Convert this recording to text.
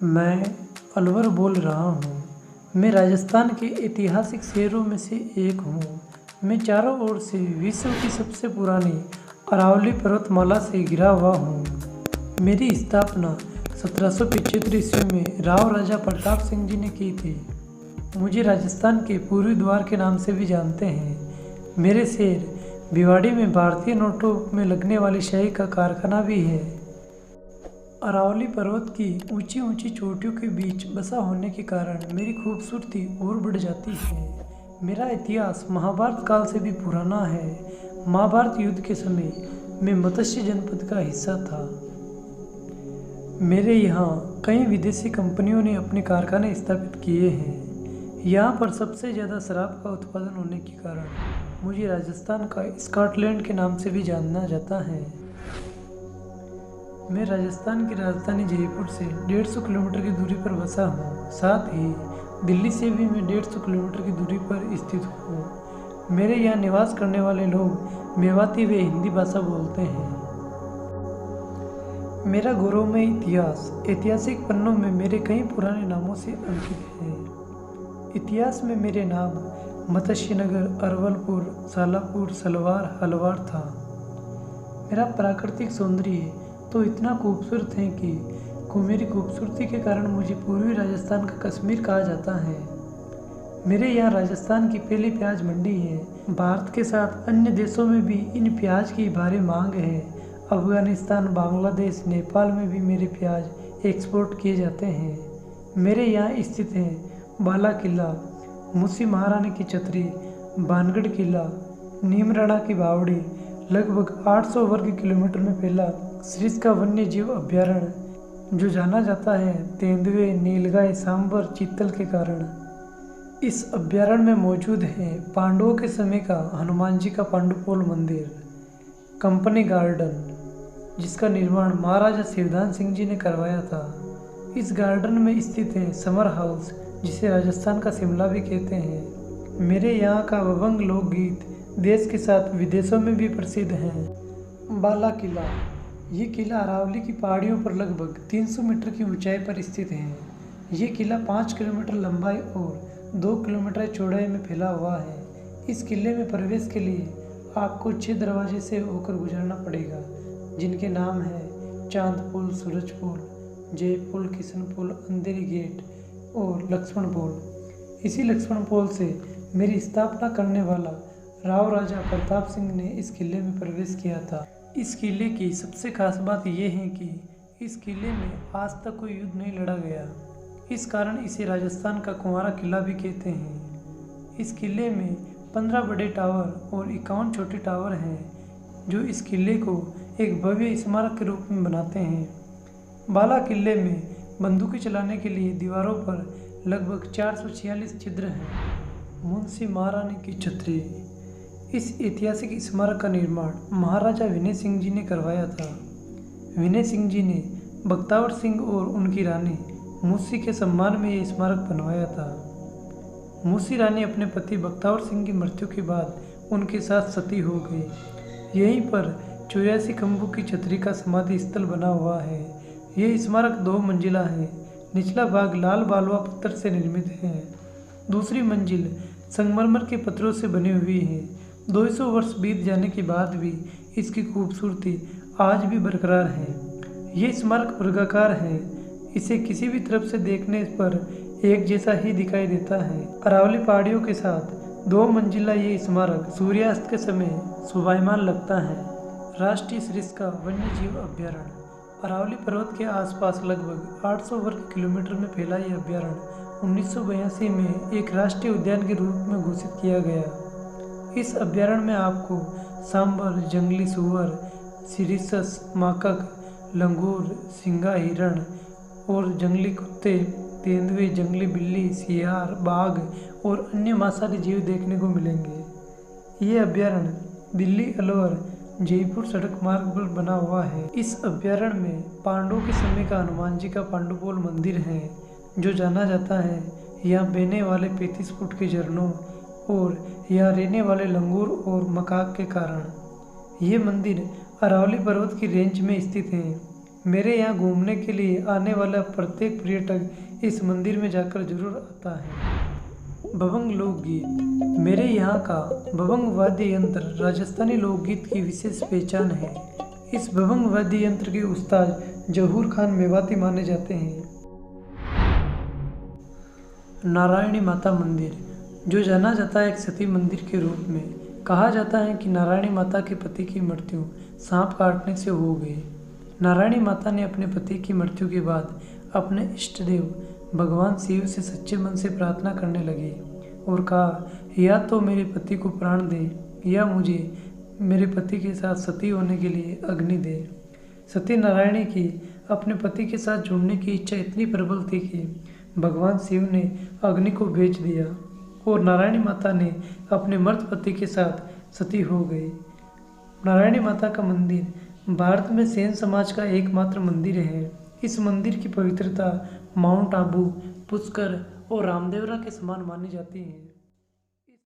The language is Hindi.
मैं अलवर बोल रहा हूँ। मैं राजस्थान के ऐतिहासिक शहरों में से एक हूँ। मैं चारों ओर से विश्व की सबसे पुरानी अरावली पर्वतमाला से घिरा हुआ हूँ। मेरी स्थापना 1775 ईस्वी में राव राजा प्रताप सिंह जी ने की थी। मुझे राजस्थान के पूर्वी द्वार के नाम से भी जानते हैं। मेरे शहर भिवाड़ी में भारतीय नोटों में लगने वाली शाही का कारखाना भी है। अरावली पर्वत की ऊंची ऊंची चोटियों के बीच बसा होने के कारण मेरी खूबसूरती और बढ़ जाती है। मेरा इतिहास महाभारत काल से भी पुराना है। महाभारत युद्ध के समय मैं मत्स्य जनपद का हिस्सा था। मेरे यहाँ कई विदेशी कंपनियों ने अपने कारखाने स्थापित किए हैं। यहाँ पर सबसे ज़्यादा शराब का उत्पादन होने के कारण मुझे राजस्थान का स्कॉटलैंड के नाम से भी जाना जाता है। मैं राजस्थान की राजधानी जयपुर से 150 किलोमीटर की दूरी पर बसा हूँ। साथ ही दिल्ली से भी मैं 150 किलोमीटर की दूरी पर स्थित हूँ। मेरे यहाँ निवास करने वाले लोग मेवाती व हिंदी भाषा बोलते हैं। मेरा गौरवमय इतिहास ऐतिहासिक पन्नों में मेरे कई पुराने नामों से अंकित है। इतिहास में मेरे नाम मत्स्यनगर, अरवलपुर, सालापुर, सलवार, हलवार था। मेरा प्राकृतिक सौंदर्य तो इतना खूबसूरत है कि मेरी खूबसूरती के कारण मुझे पूर्वी राजस्थान का कश्मीर कहा जाता है। मेरे यहाँ राजस्थान की पहली प्याज मंडी है। भारत के साथ अन्य देशों में भी इन प्याज की भारी मांग है। अफगानिस्तान, बांग्लादेश, नेपाल में भी मेरे प्याज एक्सपोर्ट किए जाते हैं। मेरे यहाँ स्थित हैं बाला किला, मुंशी महारानी की छतरी, बानगढ़ किला, नीमराणा की बावड़ी, लगभग 800 वर्ग किलोमीटर में फैला सरिस्का वन्य जीव अभ्यारण्य जो जाना जाता है तेंदुए, नीलगाय, सांबर, चीतल के कारण। इस अभ्यारण्य में मौजूद है पांडवों के समय का हनुमान जी का पांडुपोल मंदिर, कंपनी गार्डन जिसका निर्माण महाराजा शिवदान सिंह जी ने करवाया था। इस गार्डन में स्थित है समर हाउस जिसे राजस्थान का शिमला भी कहते हैं। मेरे यहाँ का दबंग लोकगीत देश के साथ विदेशों में भी प्रसिद्ध हैं। बाला किला, ये किला अरावली की पहाड़ियों पर लगभग 300 मीटर की ऊंचाई पर स्थित है। ये किला 5 किलोमीटर लंबाई और 2 किलोमीटर चौड़ाई में फैला हुआ है। इस किले में प्रवेश के लिए आपको 6 दरवाजे से होकर गुजरना पड़ेगा, जिनके नाम हैं चांद पुल, सूरज पुल, जय पुल, किशन पुल, अंधेरी गेट और लक्ष्मण पुल। इसी लक्ष्मण पुल से मेरी स्थापना करने वाला राव राजा प्रताप सिंह ने इस किले में प्रवेश किया था। इस किले की सबसे खास बात यह है कि इस किले में आज तक कोई युद्ध नहीं लड़ा गया। इस कारण इसे राजस्थान का कुंवारा किला भी कहते हैं। इस किले में 15 बड़े टावर और 51 छोटे टावर हैं, जो इस किले को एक भव्य स्मारक के रूप में बनाते हैं। बाला किले में बंदूकें चलाने के लिए दीवारों पर लगभग 446 छिद्र हैं। मुंशी महारानी की छतरी, इस ऐतिहासिक स्मारक का निर्माण महाराजा विनय सिंह जी ने करवाया था। विनय सिंह जी ने बख्तावर सिंह और उनकी रानी मुंशी के सम्मान में यह स्मारक बनवाया था। मुंशी रानी अपने पति बख्तावर सिंह की मृत्यु के बाद उनके साथ सती हो गई। यहीं पर 84 खंभों की छतरी का समाधि स्थल बना हुआ है। यह स्मारक 2 मंजिला है। निचला भाग लाल बालुआ पत्थर से निर्मित है। दूसरी मंजिल संगमरमर के पत्थरों से बनी हुई है। 200 वर्ष बीत जाने के बाद भी इसकी खूबसूरती आज भी बरकरार है। ये स्मारक वर्गाकार है। इसे किसी भी तरफ से देखने पर एक जैसा ही दिखाई देता है। अरावली पहाड़ियों के साथ 2 मंजिला ये स्मारक सूर्यास्त के समय शोभायमान लगता है। राष्ट्रीय सरिस्का वन्य जीव अभ्यारण्य, अरावली पर्वत के आसपास लगभग 800 वर्ग किलोमीटर में फैला यह अभ्यारण्य 1982 में एक राष्ट्रीय उद्यान के रूप में घोषित किया गया। इस अभ्यारण्य में आपको सांबर, जंगली सूअर, सिरिसस, माकक, लंगूर, सिंगा हिरण और जंगली कुत्ते, तेंदुए, जंगली बिल्ली, सियार, बाघ और अन्य मांसाहारी जीव देखने को मिलेंगे। ये अभ्यारण्य दिल्ली अलवर जयपुर सड़क मार्ग पर बना हुआ है। इस अभ्यारण्य में पांडवों के समय का हनुमान जी का पांडुपोल मंदिर है, जो जाना जाता है यहाँ बहने वाले 35 फुट के झरनों और यहाँ रहने वाले लंगूर और मकाक के कारण। ये मंदिर अरावली पर्वत की रेंज में स्थित है। मेरे यहाँ घूमने के लिए आने वाला प्रत्येक पर्यटक इस मंदिर में जाकर जरूर आता है। भवंग लोकगीत। मेरे यहाँ का भवंग वाद्य यंत्र राजस्थानी लोकगीत की विशेष पहचान है। इस भवंग वाद्य यंत्र के उस्ताद जहूर खान मेवाती माने जाते हैं। नारायणी माता मंदिर, जो जाना जाता है एक सती मंदिर के रूप में। कहा जाता है कि नारायणी माता के पति की मृत्यु सांप काटने से हो गई। नारायणी माता ने अपने पति की मृत्यु के बाद अपने इष्ट देव भगवान शिव से सच्चे मन से प्रार्थना करने लगे और कहा, या तो मेरे पति को प्राण दे या मुझे मेरे पति के साथ सती होने के लिए अग्नि दे। सती नारायणी की अपने पति के साथ जुड़ने की इच्छा इतनी प्रबल थी कि भगवान शिव ने अग्नि को भेज दिया और नारायणी माता ने अपने मर्द पति के साथ सती हो गई। नारायणी माता का मंदिर भारत में सेन समाज का एकमात्र मंदिर है। इस मंदिर की पवित्रता माउंट आबू, पुष्कर और रामदेवरा के समान मानी जाती है।